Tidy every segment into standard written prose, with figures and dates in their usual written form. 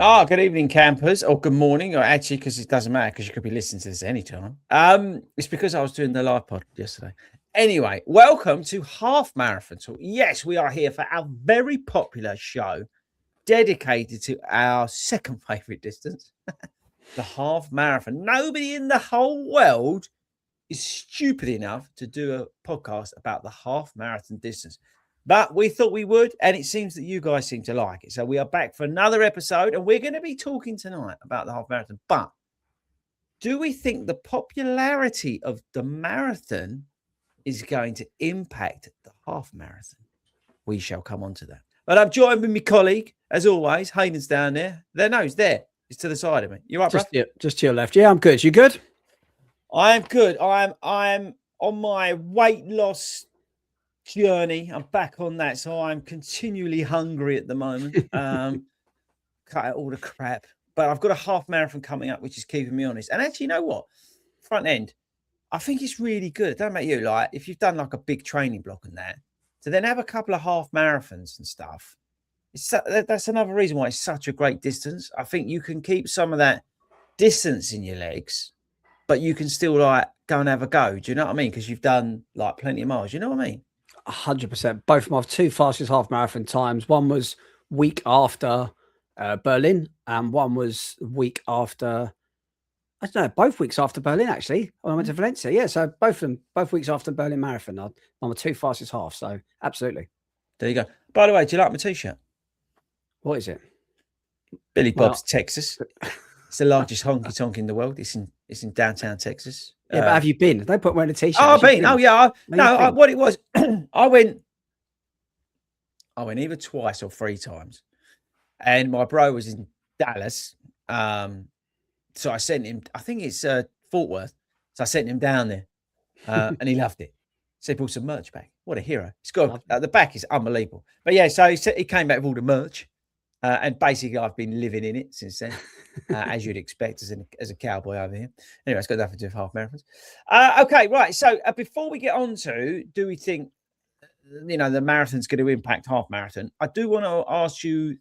Good evening, campers, or good morning, or actually, because it doesn't matter, because you could be listening to this anytime. It's because I was doing the live pod yesterday. Anyway, welcome to Half Marathon Talk. Yes, we are here for our very popular show dedicated to our second favourite distance, the half marathon. Nobody in the whole world is stupid enough to do a podcast about the half marathon distance. But we thought we would, and it seems that you guys seem to like it. So we are back for another episode, and we're going to be talking tonight about the half marathon. But do we think the popularity of the marathon is going to impact the half marathon? We shall come on to that. But I'm joined with my colleague, as always. Hayden's down there. No, he's there. He's to the side of me. You right, bro? Just to your left. Yeah, I'm good. You good? I am good. I'm on my weight loss journey. I'm back on that, so I'm continually hungry at the moment. Cut out all the crap, but I've got a half marathon coming up, which is keeping me honest. And actually, you know what? Front end, I think it's really good. It don't make you like if you've done like a big training block and that, to then have a couple of half marathons and stuff. That's another reason why it's such a great distance. I think you can keep some of that distance in your legs, but you can still like go and have a go. Do you know what I mean? Because you've done like plenty of miles. You know what I mean? 100%. Both of my two fastest half marathon times. One was week after Berlin, and one was week after. I don't know. Both weeks after Berlin, actually. When I went to Valencia. Yeah, so both weeks after Berlin Marathon. I'm my two fastest half. So absolutely. There you go. By the way, do you like my t-shirt? What is it? Billy Bob's Texas. It's the largest honky tonk in the world. It's in downtown Texas. Yeah, but have you been? They put wearing a t-shirt. Oh, I've been. Oh, yeah. What it was, I went either twice or three times, and my bro was in Dallas. So I sent him. I think it's Fort Worth. So I sent him down there, and he loved it. So he brought some merch back. What a hero! It's got the back is unbelievable. But yeah, so he came back with all the merch, and basically I've been living in it since then. As you'd expect as a cowboy over here. Anyway, it's got nothing to do with half marathons. Okay, right. So before we get on to, do we think, the marathon's going to impact half marathon? I do want to ask you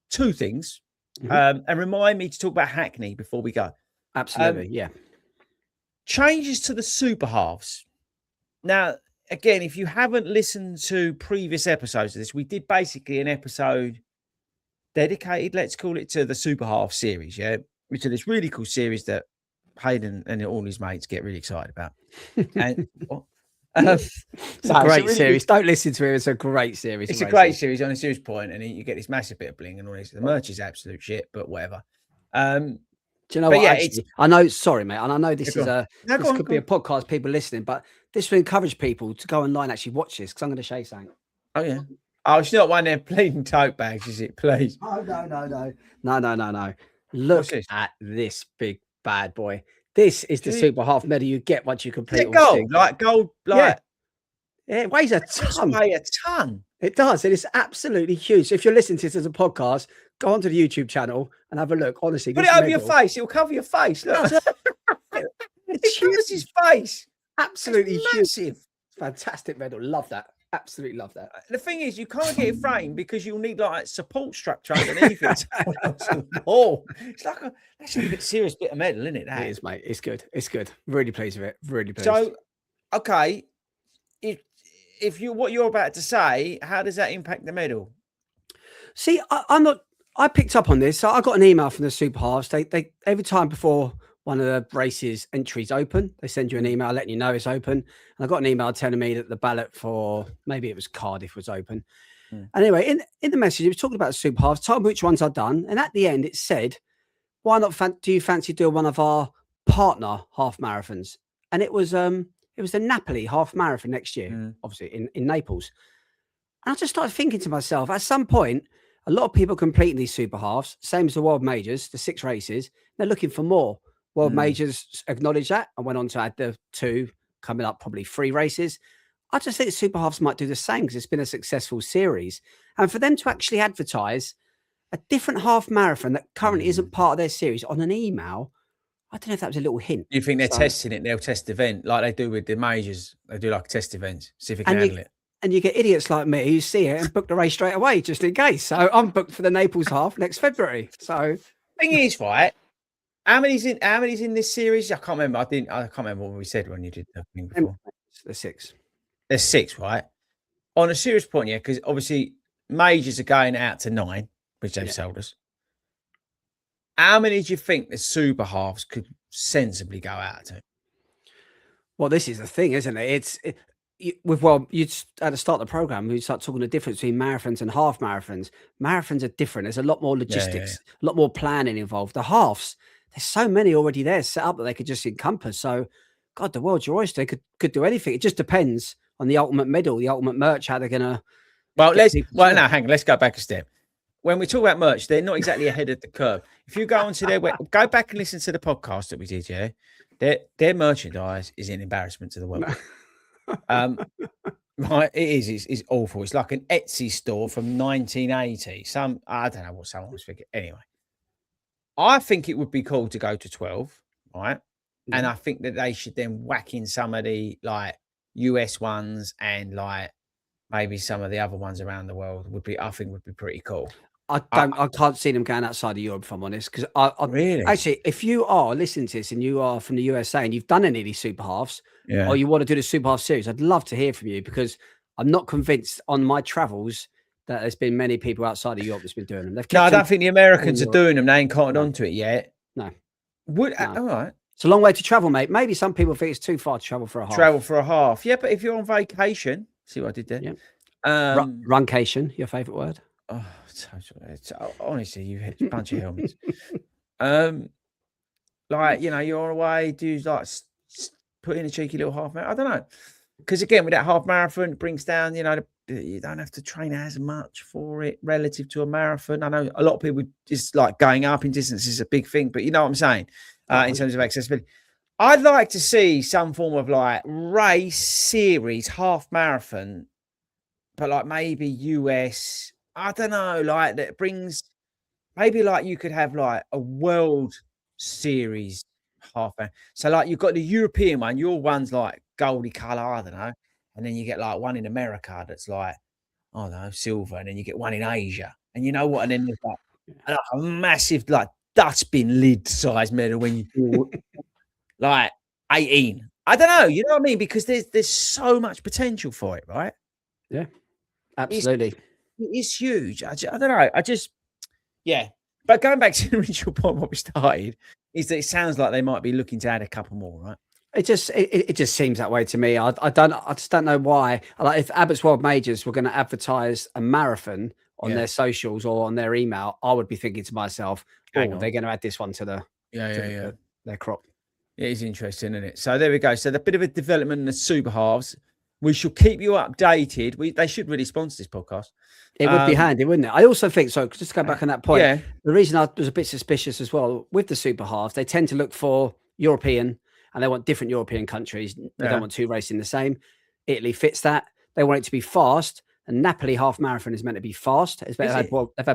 two things and remind me to talk about Hackney before we go. Absolutely, yeah. Changes to the super halves. Now, again, if you haven't listened to previous episodes of this, we did basically an episode dedicated, let's call it, to the super half series, yeah, which is this really cool series that Hayden and all his mates get really excited about. And it's a great series. Don't listen to it. It's a great series. It's a great series on a serious point, and you get this massive bit of bling and all this. The merch is absolute shit, but whatever. Do you know what? Yeah, I know. Sorry, mate, and I know this is this could be a podcast. People listening, but this will encourage people to go online and actually watch this because I'm going to show you something. Oh yeah. Oh, it's not one of them bleeding tote bags, is it? Please. Oh, no. Look at this big bad boy. This is the super half medal you get once you complete gold, like gold, like yeah, it weighs a ton. Weigh a ton. It does. It is absolutely huge. So if you're listening to this as a podcast, go onto the YouTube channel and have a look. Honestly, put it over your face. It'll cover your face. Look, it covers his face. Absolutely massive. Fantastic medal. Love that. Absolutely love that. The thing is, you can't get it framed because you'll need like support structure underneath it. Oh, it's like that's a serious bit of metal, isn't it? It is, mate. It's good. It's good. Really pleased with it. Really pleased. So, okay, if you what you're about to say, how does that impact the medal? See, I'm not. I picked up on this. So I got an email from the super halves. They every time before one of the races entries open, they send you an email letting you know it's open. And I got an email telling me that the ballot for maybe it was Cardiff was open. Anyway, in the message, it was talking about the super halves, told me which ones I'd done. And at the end, it said, why not do you fancy doing one of our partner half marathons? And it was the Napoli half marathon next year, obviously in Naples. And I just started thinking to myself, at some point, a lot of people completing these super halves, same as the world majors, the 6 races, they're looking for more. World majors acknowledge that and went on to add the 2 coming up, probably 3 races. I just think super halves might do the same because it's been a successful series. And for them to actually advertise a different half marathon that currently isn't part of their series on an email, I don't know if that was a little hint. You think they're testing it? They'll test the event like they do with the majors. They do like a test event, see if it can handle it. And you get idiots like me who see it and book the race straight away just in case. So I'm booked for the Naples half next February. So thing is, right? How many's in this series? I can't remember. I can't remember what we said when you did the thing before. There's 6. There's 6, right? On a serious point, yeah, because obviously majors are going out to 9, which they've sold us. How many do you think the super halves could sensibly go out to? Well, this is the thing, isn't it? You at the start of the program, we start talking the difference between marathons and half marathons. Marathons are different. There's a lot more logistics, a lot more planning involved. The halves, there's so many already there set up that they could just encompass. So, God, the world's your oyster. They could do anything. It just depends on the ultimate medal, the ultimate merch, how they're gonna. Well, now hang on. Let's go back a step. When we talk about merch, they're not exactly ahead of the curve. If you go onto their go back and listen to the podcast that we did, yeah, their merchandise is an embarrassment to the world. Right, it is. It's awful. It's like an Etsy store from 1980. I don't know what someone was thinking. Anyway, I think it would be cool to go to 12, right? And I think that they should then whack in some of the like US ones and like maybe some of the other ones around the world would be pretty cool. I can't see them going outside of Europe, if I'm honest. Because really, actually, if you are listening to this and you are from the USA and you've done any of these super halves, or you want to do the super half series, I'd love to hear from you, because I'm not convinced on my travels that there's been many people outside of Europe that's been doing them. No, I don't think the Americans are doing them. They ain't cottoned onto it yet. No. All right. It's a long way to travel, mate. Maybe some people think it's too far to travel for a half. Yeah, but if you're on vacation, see what I did there? Yeah. Runcation, your favourite word? Oh, honestly, you hit a bunch of helmets. Like, you know, you're away, do like put in a cheeky little half marathon. I don't know, because again, with that half marathon, it brings down, you know, you don't have to train as much for it relative to a marathon. I know a lot of people just like going up in distance is a big thing, but you know what I'm saying in terms of accessibility. I'd like to see some form of like race series half marathon, but like maybe US. I don't know, like that brings maybe like you could have like a world series half marathon. So like you've got the European one, your one's like goldy color, I don't know, and then you get like one in America that's like, I don't know, silver, and then you get one in Asia, and you know what, and then there's like a massive like dustbin lid size medal when you do like 18. I don't know, you know what I mean, because there's so much potential for it, right? Yeah, absolutely. It's huge. I don't know. Yeah. But going back to the original point, what we started is that it sounds like they might be looking to add a couple more, right? It just seems that way to me. I just don't know why. Like if Abbott's World Majors were going to advertise a marathon on their socials or on their email, I would be thinking to myself, they're going to add this one to their crop. It is interesting, isn't it? So there we go. So the bit of a development in the super halves. We shall keep you updated. They should really sponsor this podcast. It would be handy, wouldn't it? I also think so. Just to go back on that point, the reason I was a bit suspicious as well with the super halves, they tend to look for European, and they want different European countries. They don't want two racing the same. Italy fits that. They want it to be fast, and Napoli half marathon is meant to be fast. They've had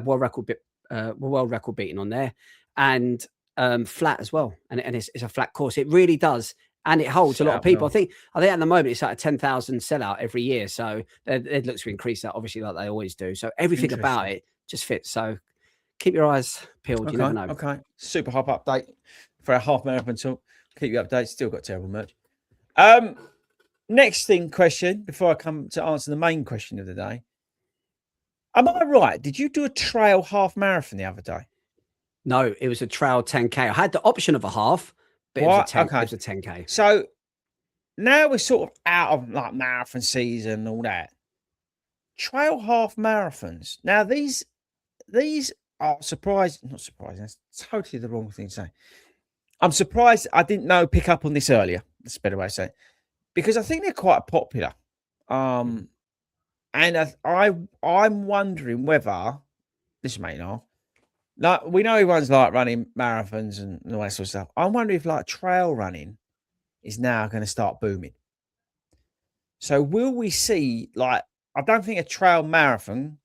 world record beating on there, and flat as well. And it's a flat course. It really does. And it holds a lot of people. I think at the moment it's like a 10,000 sellout every year. So they'd look to increase that, obviously, like they always do. So everything about it just fits. So keep your eyes peeled. Okay, you never know. Okay. Super hop update for a half marathon talk. Keep you updated. Still got terrible merch. Next question before I come to answer the main question of the day. Am I right? Did you do a trail half marathon the other day? No, it was a trail 10K. I had the option of a half. But it was a 10K. So now we're sort of out of like marathon season and all that. Trail half marathons. Now these are not surprising. That's totally the wrong thing to say. I'm surprised I didn't pick up on this earlier. That's a better way to say it. Because I think they're quite popular. And I'm wondering whether this may not. Like we know everyone's like running marathons and all that sort of stuff. I'm wondering if like trail running is now going to start booming. So will we see like, I don't think a trail marathon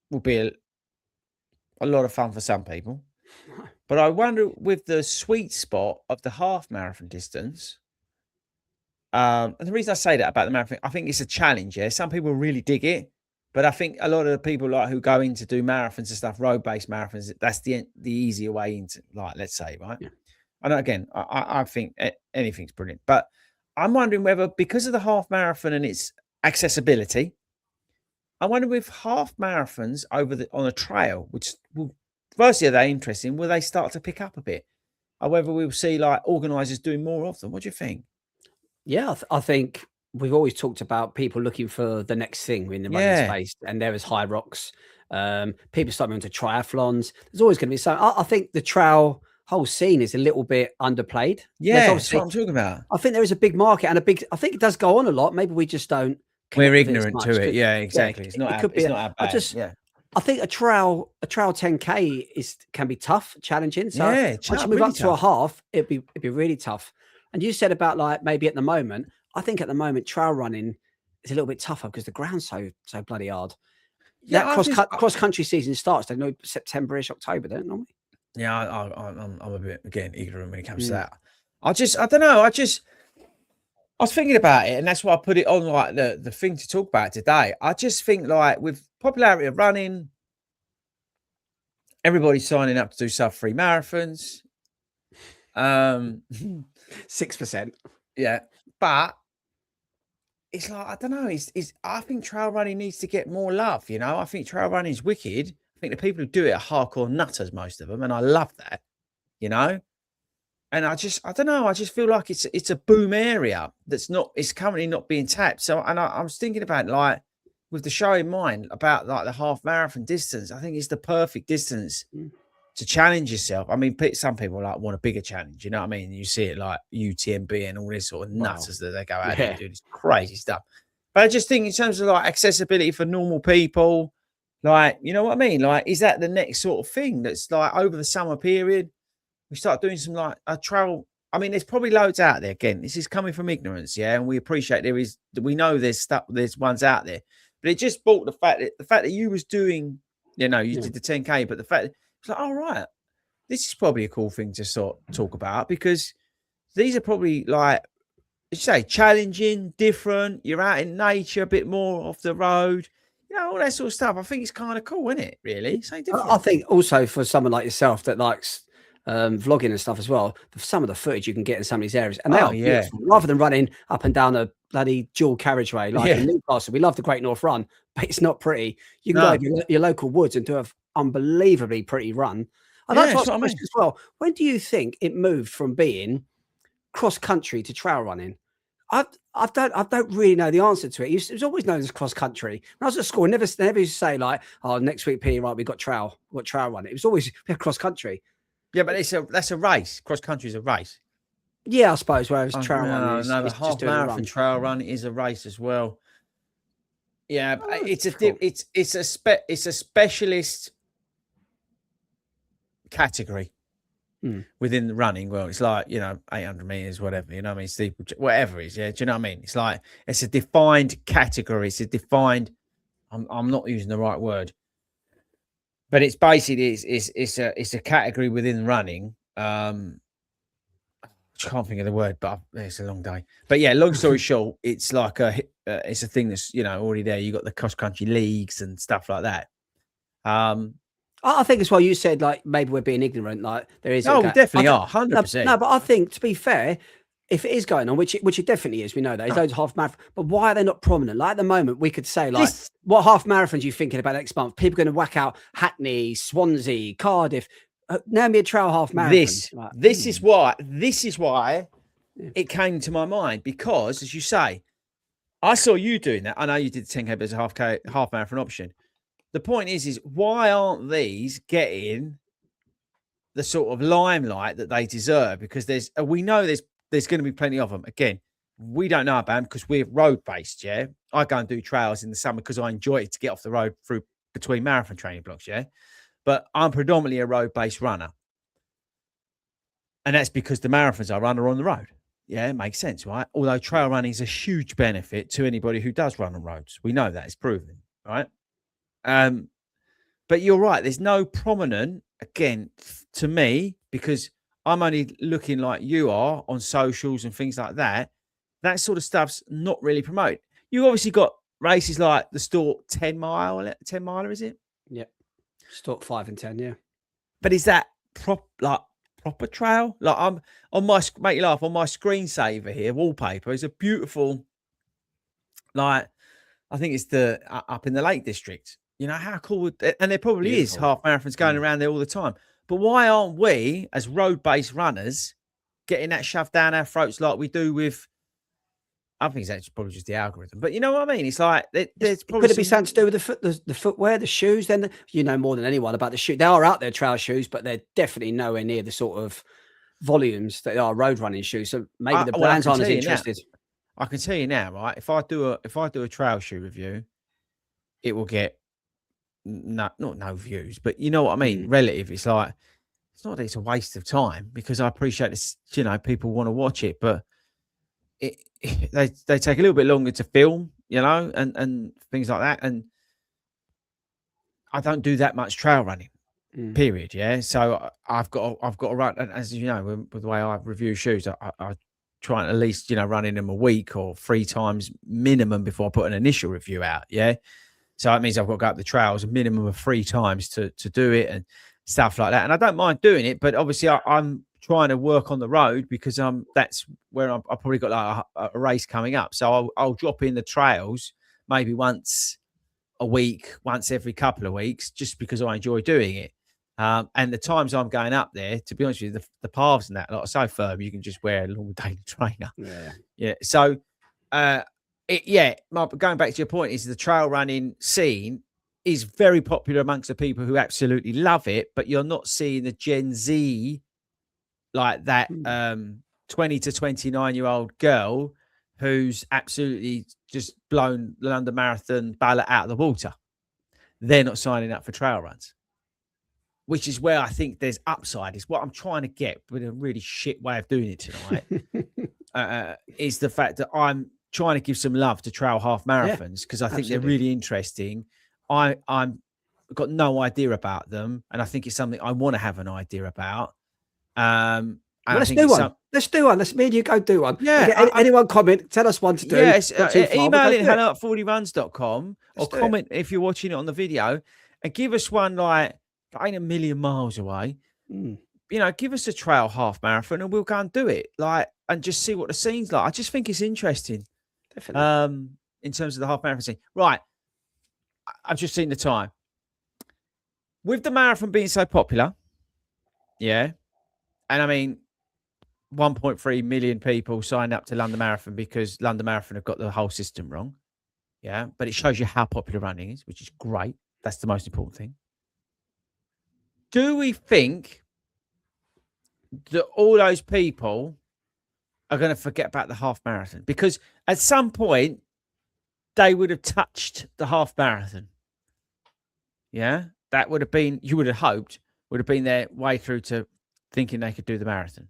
will be a lot of fun for some people, but I wonder with the sweet spot of the half marathon distance, And the reason I say that about the marathon, I think it's a challenge. Yeah, some people really dig it, but I think a lot of the people like who go in to do marathons and stuff, road-based marathons, that's the easier way into, like, let's say, right? Yeah. And again, I think anything's brilliant, but I'm wondering whether because of the half marathon and its accessibility, I wonder if half marathons on a trail, which will, firstly, are they interesting? Will they start to pick up a bit? Or whether we'll see like organisers doing more of them? What do you think? Yeah, I think we've always talked about people looking for the next thing in the running Yeah, space, and there is high rocks. People start moving to triathlons. There's always going to be some. I think the trail whole scene is a little bit underplayed. There's yeah, that's what obviously, I'm talking about. I think there is a big market and a big. I think it does go on a lot. Maybe we just don't We're connect with it as ignorant much. to it. Yeah, Yeah, exactly. It's not. it could be. It's not our I bad. just. Yeah, I think a trail 10K can be tough, challenging. So yeah. once you move Really up to a tough. half, it'd be really tough. And you said about like maybe at the moment, I think at the moment trail running is a little bit tougher because the ground's so bloody hard. Yeah, That cross country season starts, they know September-ish, October, don't normally. Yeah, I'm a bit again ignorant when it comes to that. I don't know. I was thinking about it, and that's why I put it on like the thing to talk about today. I just think like with popularity of running, everybody's signing up to do sub-3 marathons. 6%. Yeah, but it's like I don't know. I think trail running needs to get more love. You know, I think trail running is wicked. I think the people who do it are hardcore nutters, most of them, and I love that. You know, and I don't know. I just feel like it's a boom area it's currently not being tapped. So, and I was thinking about like with the show in mind about like the half marathon distance. I think it's the perfect distance to challenge yourself. I mean, some people like want a bigger challenge. You know what I mean? You see it like UTMB and all this sort of nutters that they go out there and do this crazy stuff. But I just think in terms of like accessibility for normal people, like, you know what I mean? Like, is that the next sort of thing that's like over the summer period? We start doing some like a trail. I mean, there's probably loads out there. Again, this is coming from ignorance, yeah, and we appreciate we know there's stuff, there's ones out there, but it just brought the fact that you was doing, you know, you did the 10K, but the fact that it's like, all right, this is probably a cool thing to sort of talk about because these are probably like, you say, challenging, different. You're out in nature, a bit more off the road. You know, all that sort of stuff. I think it's kind of cool, isn't it? Really, so different. I think also for someone like yourself that likes vlogging and stuff as well, some of the footage you can get in some of these areas, and they are beautiful. Rather than running up and down a bloody dual carriageway like in Newcastle, we love the Great North Run, but it's not pretty. You can go to your local woods and do an unbelievably pretty run. I'd like to ask a question as well. When do you think it moved from being cross country to trail running? I don't really know the answer to it. It was always known as cross country. When I was at school, never used to say like, "Oh, next week, P, right, we got trail running." It was always cross country. Yeah, but that's a race. Cross country is a race. Yeah, I suppose. Whereas trail run is the half marathon trail run is a race as well. Yeah, it's a specialist category within the running. Well, it's like, you know, 800 meters, whatever, you know what I mean? Steeple, whatever it is. Yeah. Do you know what I mean? It's like, it's a defined category. It's a defined, I'm not using the right word, but it's basically, it's a category within running. I can't think of the word, but it's a long day. But yeah, long story short, it's like it's a thing that's, you know, already there. You got the cross country leagues and stuff like that. I think as well, you said like maybe we're being ignorant. Like there is. Oh, we definitely are, 100%. No, but I think to be fair, if it is going on, which it definitely is, we know that it's loads of half marathon. But why are they not prominent? Like at the moment, we could say like, what half marathons are you thinking about next month? People are going to whack out Hackney, Swansea, Cardiff. Name me a trail half marathon. This is why it came to my mind, because as you say, I saw you doing that. I know you did the 10K as a half marathon option. The point is why aren't these getting the sort of limelight that they deserve? Because we know there's going to be plenty of them. Again, we don't know about them because we're road based. Yeah, I go and do trails in the summer because I enjoy it to get off the road between marathon training blocks. Yeah, but I'm predominantly a road based runner, and that's because the marathons I run are on the road. Yeah, it makes sense, right? Although trail running is a huge benefit to anybody who does run on roads. We know that, it's proven, right? But you're right. There's no prominent, again, to me, because I'm only looking like you are on socials and things like that. that sort of stuff's not really promoted. You obviously got races like the Stork 10 miler, is it? Yeah. Stork 5 and 10, yeah. But is that proper trail? Like I'm on my, make you laugh, on my screensaver here, wallpaper is a beautiful, like, I think it's the up in the Lake District. You know, how cool would that, and there probably is half marathons going around there all the time. But why aren't we, as road-based runners, getting that shoved down our throats like we do with, I think that's probably just the algorithm. But you know what I mean? It's like there's probably could it be something to do with the footwear, the shoes? Then you know more than anyone about the shoe. They are out there, trail shoes, but they're definitely nowhere near the sort of volumes that are road running shoes. So maybe the brands aren't as interested. I can tell you now, right? If I do a trail shoe review, it will get not no views, but you know what I mean. Relative, it's like it's not that it's a waste of time because I appreciate this. You know, people want to watch it, but they take a little bit longer to film, you know, and things like that. And I don't do that much trail running. Period. Yeah. So I've got to run, and as you know, with the way I review shoes, I try and at least, you know, run in them a week or 3 times minimum before I put an initial review out. Yeah. So that means I've got to go up the trails a minimum of 3 times to do it and stuff like that. And I don't mind doing it, but obviously I'm trying to work on the road because that's where I've probably got like a race coming up. So I'll drop in the trails maybe once a week, once every couple of weeks, just because I enjoy doing it. And the times I'm going up there, to be honest with you, the paths and that are so firm, you can just wear a normal daily trainer. Yeah. So, going back to your point, is the trail running scene is very popular amongst the people who absolutely love it, but you're not seeing the Gen Z like that 20 to 29-year-old girl who's absolutely just blown the London Marathon ballot out of the water. They're not signing up for trail runs, which is where I think there's upside. Is what I'm trying to get with a really shit way of doing it tonight. Is the fact that I'm trying to give some love to trail half marathons because I think they're really interesting. I'm got no idea about them, and I think it's something I want to have an idea about. Well, let's do one. Let's do one. Let's me and you go do one. Yeah. Anyone comment? Tell us one to do. Yes. Email in hello@fordyruns.com or comment if you're watching it on the video and give us one like ain't a million miles away. You know, give us a trail half marathon and we'll go and do it. Like, and just see what the scene's like. I just think it's interesting. Definitely. In terms of the half marathon scene. Right. I've just seen the time. With the marathon being so popular, yeah. And I mean, 1.3 million people signed up to London Marathon because London Marathon have got the whole system wrong. Yeah. But it shows you how popular running is, which is great. That's the most important thing. Do we think that all those people are going to forget about the half marathon? Because at some point, they would have touched the half marathon. Yeah. That would have been, you would have hoped, would have been their way through to thinking they could do the marathon.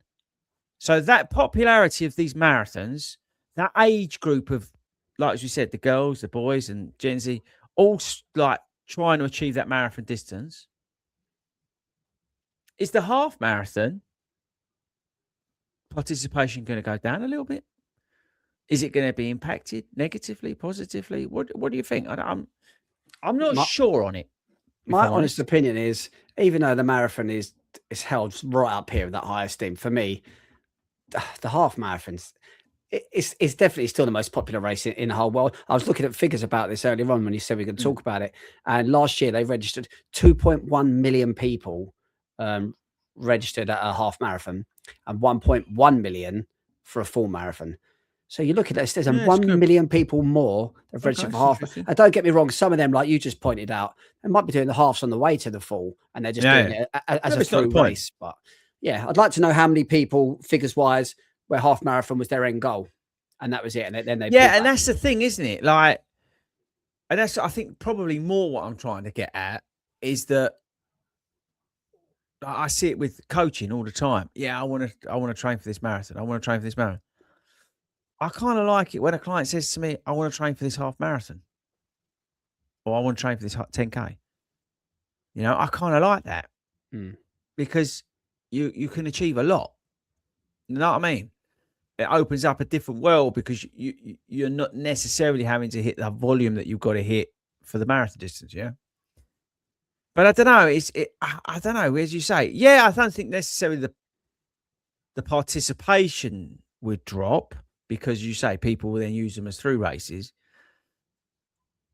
So that popularity of these marathons, that age group of, like as we said, the girls, the boys and Gen Z, all like trying to achieve that marathon distance. Is the half marathon participation going to go down a little bit? Is it going to be impacted negatively, positively? What do you think? I'm not sure on it. My honest opinion is, even though the marathon is held right up here with that high esteem, for me, the half marathons, it's definitely still the most popular race in the whole world. I was looking at figures about this earlier on when you said we could talk about it. And last year they registered 2.1 million people registered at a half marathon and 1.1 million for a full marathon. So you look at this, there's 1 million people more that have registered for half. And don't get me wrong, some of them, like you just pointed out, they might be doing the halves on the way to the full and they're just doing it as a through race. But yeah, I'd like to know how many people, figures wise, where half marathon was their end goal. And that was it. And then they and that's the thing, isn't it? Like, and that's, I think, probably more what I'm trying to get at is that I see it with coaching all the time. Yeah, I want to train for this marathon. I want to train for this marathon. I kind of like it when a client says to me, I want to train for this half marathon or I want to train for this 10K. You know, I kind of like that because you can achieve a lot. You know what I mean? it opens up a different world because you're not necessarily having to hit the volume that you've got to hit for the marathon distance. Yeah. But I don't know. I don't know. As you say, yeah, I don't think necessarily the participation would drop because you say people will then use them as through races.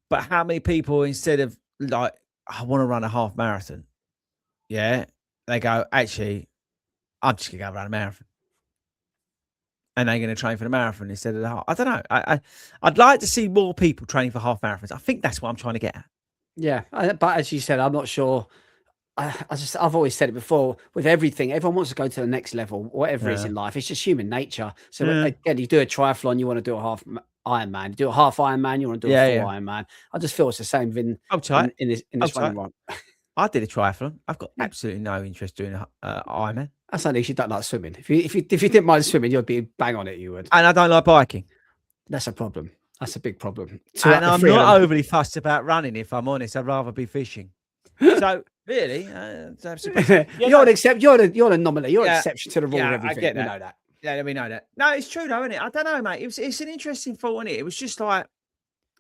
But how many people, instead of like, I want to run a half marathon, yeah, they go, actually, I'm just gonna go run a marathon, and they're going to train for the marathon instead of the half. I don't know. I'd like to see more people training for half marathons. I think that's what I'm trying to get at. Yeah, but as you said, I'm not sure. I've always said it before. With everything, everyone wants to go to the next level, whatever it is in life. It's just human nature. So again, you do a triathlon, you want to do a half Ironman. You do a half Ironman, you want to do a full Ironman. I just feel it's the same in this one. I did a triathlon. I've got absolutely no interest doing an Ironman. That's only if you don't like swimming. If you didn't mind swimming, you'd be bang on it. You would. And I don't like biking. That's a problem. That's a big problem. And I'm not overly fussed about running. If I'm honest, I'd rather be fishing. So really, you're an anomaly. You're an exception to the rule. And everything. I get that. We know that. Yeah, we know that. No, it's true though, isn't it? I don't know, mate. It's an interesting thought, isn't it? It was just like,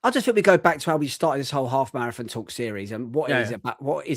I just think we go back to how we started this whole half marathon talk series, and what is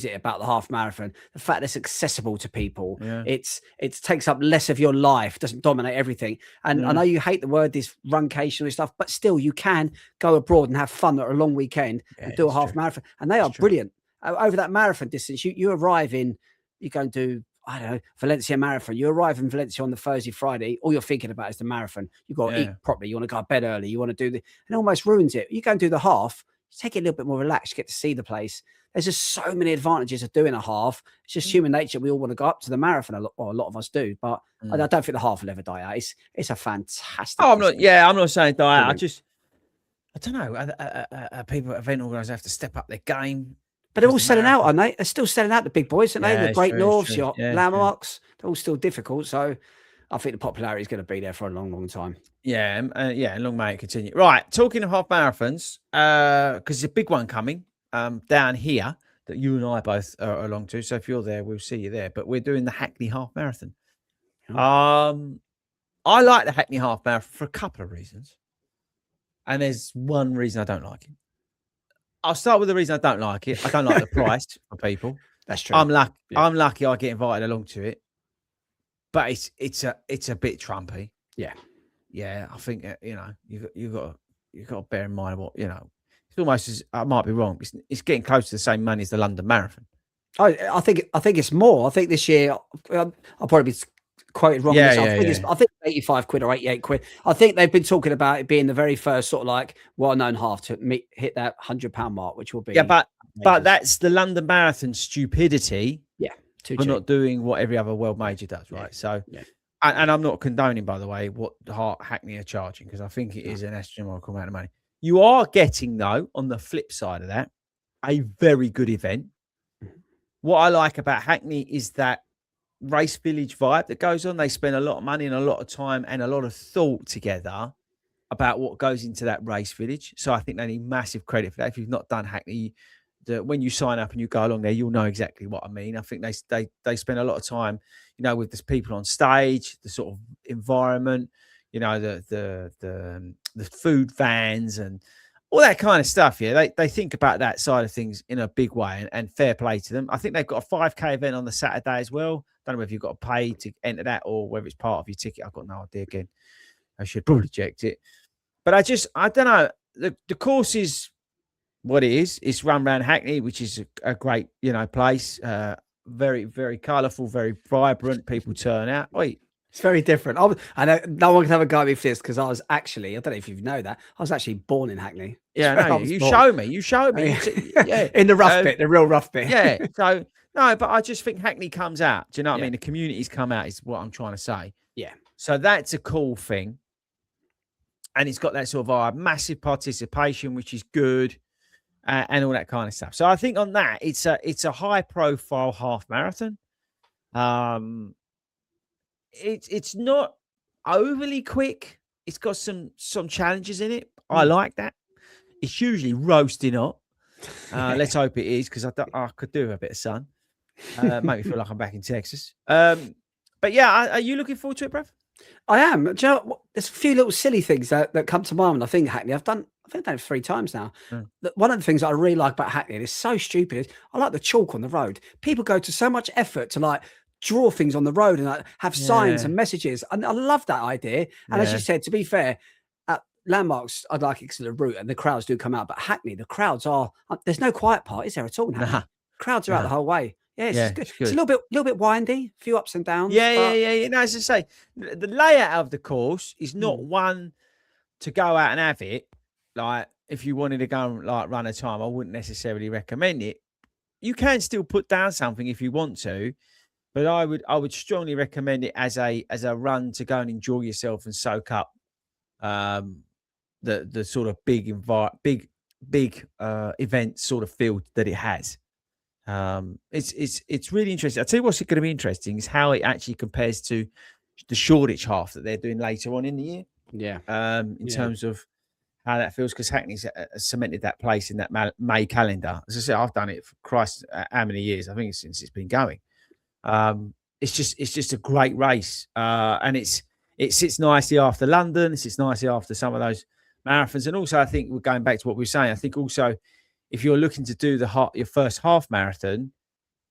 it about the half marathon? The fact that it's accessible to people. Yeah. It takes up less of your life, doesn't dominate everything. And I know you hate the word this runcation and stuff, but still you can go abroad and have fun at a long weekend and do a half marathon, and they are brilliant. Over that marathon distance, you arrive in, you go and do, I don't know, Valencia Marathon. You arrive in Valencia on the Thursday, Friday. All you're thinking about is the marathon. You've got to eat properly. You want to go to bed early. You want to do and it almost ruins it. You go and do the half, you take it a little bit more relaxed, you get to see the place. There's just so many advantages of doing a half. It's just human nature. We all want to go up to the marathon. A lot of us do, but I don't think the half will ever die out. It's a fantastic. Oh, I'm not saying die out. I don't know. People, event organisers have to step up their game. But they're all selling out, aren't they? They're still selling out, the big boys, aren't they? The Great Norths, your Landmarks, they're all still difficult. So I think the popularity is going to be there for a long, long time. Yeah, and long may it continue. Right, talking of half marathons, because there's a big one coming down here that you and I both are along to. So if you're there, we'll see you there. But we're doing the Hackney Half Marathon. I like the Hackney Half Marathon for a couple of reasons. And there's one reason I don't like it. I'll start with the reason I don't like it. I don't like the price for people. That's true. I'm lucky I get invited along to it, but it's a bit Trumpy. Yeah. I think you got to bear in mind what It's almost as, I might be wrong. It's getting close to the same money as the London Marathon. I think it's more. I think this year I'll probably be quoted wrong. I think 85 quid or 88 quid. I think they've been talking about it being the very first sort of like well-known half to hit that £100 mark, which will be but that's the London Marathon stupidity. For not doing what every other world major does, right? So, and I'm not condoning, by the way, what Hackney are charging, because I think it is an astronomical amount of money. You are getting, though, on the flip side of that, a very good event. What I like about Hackney is that race village vibe that goes on. They spend a lot of money and a lot of time and a lot of thought together about what goes into that race village. So I think they need massive credit for that. If you've not done Hackney, when you sign up and you go along there, you'll know exactly what I mean. I think they spend a lot of time, with the people on stage, the sort of environment, the food vans and all that kind of stuff. Yeah, they think about that side of things in a big way, and fair play to them. I think they've got a 5K event on the Saturday as well. Don't know if you've got to pay to enter that or whether it's part of your ticket. I've got no idea. Again, I should probably check it. But I don't know. The course is what it is. It's run around Hackney, which is a great, place. Very, very colourful, very vibrant. People turn out. It's very different. I know no one can have a go at me for this because I was actually, I don't know if you know that, I was actually born in Hackney. Yeah, no, you showed me. You showed me. Yeah. In the rough bit, the real rough bit. Yeah. So, no, but I just think Hackney comes out. Do you know what I mean? The communities come out is what I'm trying to say. Yeah. So that's a cool thing. And it's got that sort of massive participation, which is good, and all that kind of stuff. So I think on that, it's a high profile half marathon. It's not overly quick. It's got some challenges in it. I like that. It's usually roasting hot. Let's hope it is, because I could do a bit of sun. Make me feel like I'm back in Texas. But yeah, are you looking forward to it, bruv? I am. Do you know what? There's a few little silly things that come to mind when I think Hackney. I think I've done it 3 times now. Mm. One of the things that I really like about Hackney, and it's so stupid, is I like the chalk on the road. People go to so much effort to like draw things on the road and like have signs Yeah. and messages. And I love that idea. And as you Yeah. said, to be fair, at landmarks, I'd like it because of the route and the crowds do come out. But Hackney, the crowds are, there's no quiet part, is there at all in Hackney? Nah. Crowds are out the Nah. whole way. Yeah, Yeah, good. it's It's good. a little bit windy, a few ups and downs. Yeah. No, as I say, the layout of the course is not Mm. one to go out and have it. Like, if you wanted to go and like run a time, I wouldn't necessarily recommend it. You can still put down something if you want to, but I would strongly recommend it as a run to go and enjoy yourself and soak up the sort of big event sort of feel that it has. It's really interesting. I'll tell you what's going to be interesting is how it actually compares to the Shoreditch half that they're doing later on in the year. Yeah. In terms of how that feels, because Hackney's cemented that place in that May calendar. As I said, I've done it for Christ, how many years? I think since it's been going. It's just a great race, and it sits nicely after London. It sits nicely after some of those marathons, and also I think we're going back to what we were saying. I think also if you're looking to do your first half marathon,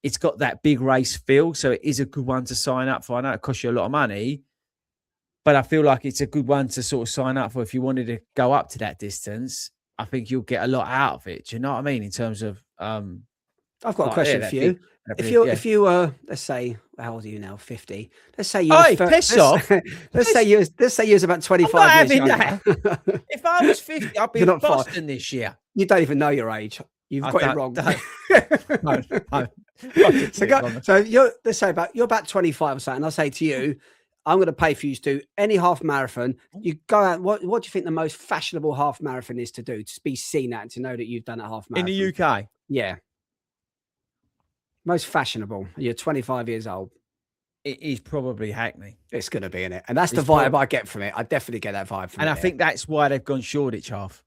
it's got that big race feel, so it is a good one to sign up for. I know it costs you a lot of money, but I feel like it's a good one to sort of sign up for if you wanted to go up to that distance. I think you'll get a lot out of it. Do you know what I mean? In terms of, I've got a question for you. If you let's say, how old are you now? 50. Let's say you. Piss off. Let's say you was about 25 years younger. If I was 50, I'd be in Boston this year. You don't even know your age. You've got it wrong. No. So let's say you're about 25 or something. I'll say to you, I'm going to pay for you to do any half marathon. You go out. What do you think the most fashionable half marathon is to do? To be seen at and to know that you've done a half marathon in the UK? Yeah. Most fashionable. You're 25 years old. It is probably Hackney. It's going to be in it, and that's the vibe I get from it. I definitely get that vibe from it. And I think that's why they've gone Shoreditch half.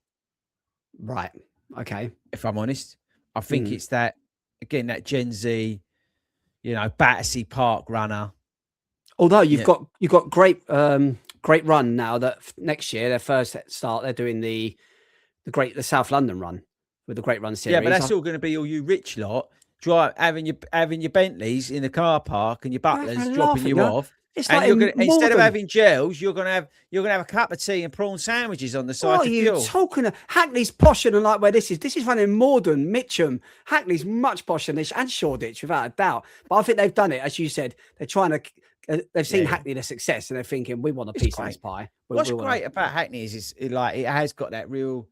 Right. Okay. If I'm honest, I think it's that again, that Gen Z, Battersea Park runner. Although you've got great run now that next year, their first start, they're doing the South London run with the Great Run series. Yeah, but that's all going to be all you rich lot having your Bentleys in the car park and your butlers dropping you off. It's and like instead of having gels, you're gonna have a cup of tea and prawn sandwiches on the side. What are you talking? Hackney's posher than like where this is running Morden, Mitcham. Hackney's much posher than this, and Shoreditch without a doubt. But I think they've done it, as you said. They're trying to. They've seen Hackney the success, and they're thinking we want a piece of this pie. What's great about Hackney is it has got that real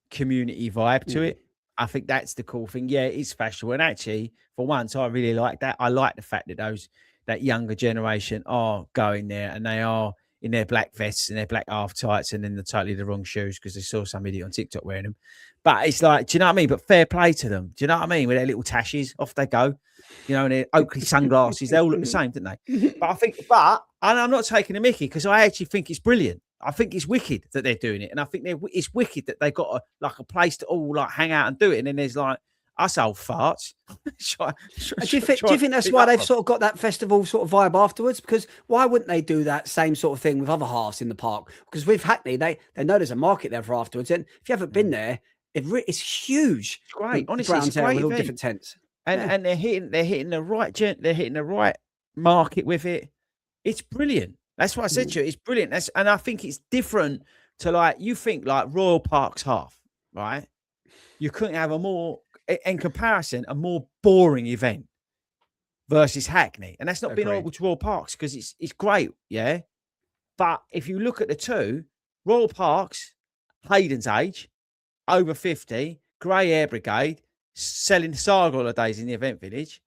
community vibe to it. I think that's the cool thing. Yeah, it's fashionable, and actually, for once, I really like that. I like the fact that that younger generation are going there and they are in their black vests and their black half tights and then totally the wrong shoes because they saw some idiot on TikTok wearing them. But it's like, do you know what I mean? But fair play to them. Do you know what I mean? With their little tashes, off they go. And their Oakley sunglasses, they all look the same, don't they? But and I'm not taking a mickey because I actually think it's brilliant. I think it's wicked that they're doing it. And I think it's wicked that they've got a place to all like hang out and do it. And then there's like, us old farts. Do you think that's why they've sort of got that festival sort of vibe afterwards? Because why wouldn't they do that same sort of thing with other halves in the park? Because with Hackney, they know there's a market there for afterwards. And if you haven't been there, it's huge. It's great. Honestly, ground it's great with all different tents. And they're hitting the right market with it. It's brilliant. That's what I said to you. It's brilliant. And I think it's different to like you think like Royal Park's half, right? You couldn't have in comparison, a more boring event versus Hackney. And that's not being horrible to Royal Parks because it's great, yeah? But if you look at the two, Royal Parks, Hayden's age, over 50, grey hair brigade, selling Saga holidays in the event village.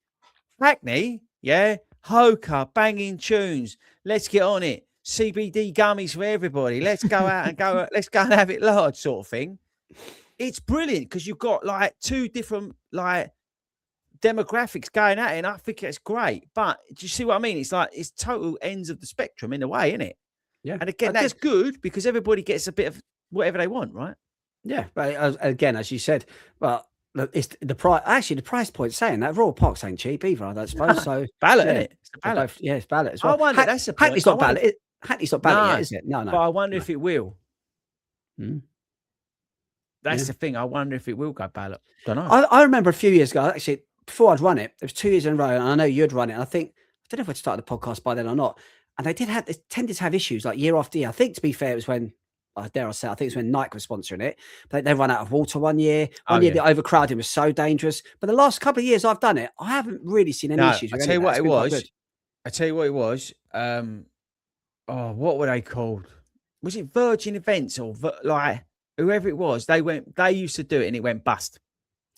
Hackney, yeah? Hoka, banging tunes. Let's get on it. CBD gummies for everybody. Let's go out and let's go and have it large sort of thing. It's brilliant because you've got like two different like demographics going at it, and I think it's great. But do you see what I mean? It's like it's total ends of the spectrum in a way, isn't it? Yeah. And again, that's good because everybody gets a bit of whatever they want, right? Yeah. But again, as you said, well, it's the price. Actually, the price point saying that Royal Parks ain't cheap either, I don't suppose. So ballot, isn't it? It's a ballot. It's ballot as well. I wonder that's a point. Hackney's not ballot. Hackney's not banned No, yet, is it? No. But I wonder if it will. Mm. That's the thing. I wonder if it will go ballot. Don't know. I remember a few years ago, actually, before I'd run it, it was 2 years in a row, and I know you'd run it. And I don't know if I'd started the podcast by then or not. And they tended to have issues like year after year. I think, to be fair, it was when, dare I say, I think it was when Nike was sponsoring it. But they ran out of water one year. One year, the overcrowding was so dangerous. But the last couple of years I've done it, I haven't really seen any issues. I tell you what it was. I tell you what it was. What were they called? Was it Virgin Events or like whoever it was? They used to do it and it went bust.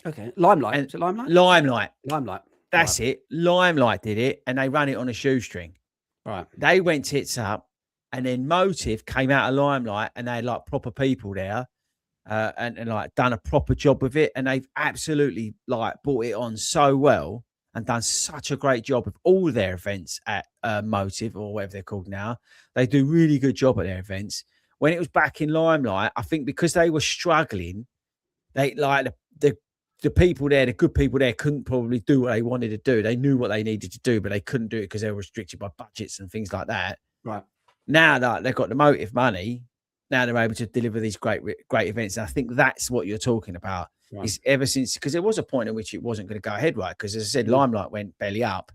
Okay, Limelight. Is it Limelight? Limelight. That's it. Limelight did it, and they ran it on a shoestring. Right. They went tits up, and then Motive came out of Limelight, and they had like proper people there, and like done a proper job with it, and they've absolutely like brought it on so well and done such a great job of all their events at Motive or whatever they're called now. They do really good job at their events. When it was back in Limelight, I think because they were struggling, they like the people there, the good people there, couldn't probably do what they wanted to do. They knew what they needed to do, but they couldn't do it because they were restricted by budgets and things like that. Right. Now that they've got the Motive money, now they're able to deliver these great events. And I think that's what you're talking about. Right. Is ever since, because there was a point at which it wasn't going to go ahead, right? Because as I said, Limelight went belly up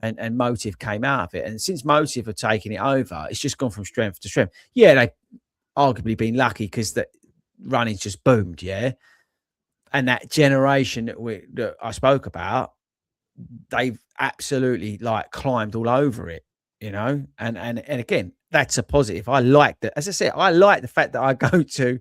and Motive came out of it. And since Motive have taken it over, it's just gone from strength to strength. Yeah, they've arguably been lucky because the running's just boomed, yeah. And that generation that I spoke about, they've absolutely like climbed all over it, you know. And again, that's a positive. I like that. As I said, I like the fact that I go to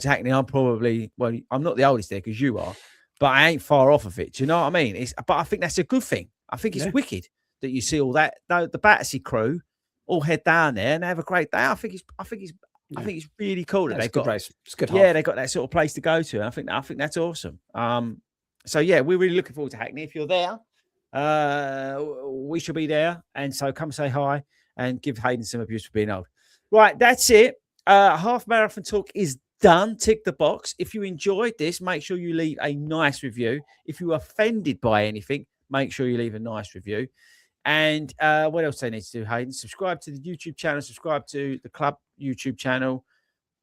Hackney. I'm probably, well, I'm not the oldest there because you are, but I ain't far off of it. Do you know what I mean? But I think that's a good thing. I think it's wicked that you see all that. The Battersea crew all head down there and they have a great day. I think it's really cool that they've got race. It's good. Yeah, they got that sort of place to go to. And I think that's awesome. So yeah, we're really looking forward to Hackney. If you're there, we shall be there. And so come say hi and give Hayden some abuse for being old. Right, that's it. Half marathon talk is done. Tick the box. If you enjoyed this, make sure you leave a nice review. If you were offended by anything, make sure you leave a nice review. And what else do they need to do, Hayden? Subscribe to the YouTube channel. Subscribe to the club YouTube channel.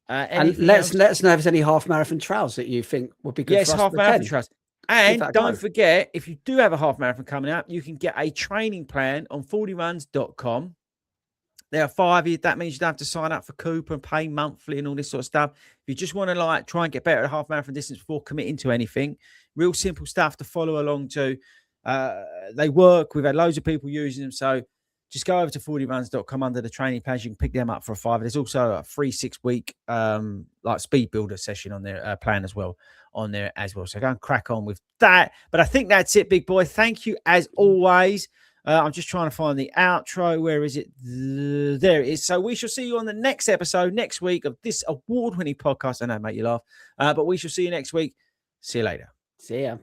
And let us know if there's any half marathon trials that you think would be good. Yes, half marathon trials. And don't forget, if you do have a half marathon coming up, you can get a training plan on FORDYRUNS.com. There are 5 years. That means you don't have to sign up for Cooper and pay monthly and all this sort of stuff. If you just want to like try and get better at half marathon distance before committing to anything, real simple stuff to follow along to. They work. We've had loads of people using them. So just go over to FORDYRUNS.com under the training plans. You can pick them up for a $5. There's also a free 6-week like speed builder session on their plan as well on there as well. So go and crack on with that. But I think that's it, big boy. Thank you as always. I'm just trying to find the outro. Where is it? There it is. So we shall see you on the next episode next week of this award-winning podcast. I know, make you laugh. But we shall see you next week. See you later. See ya.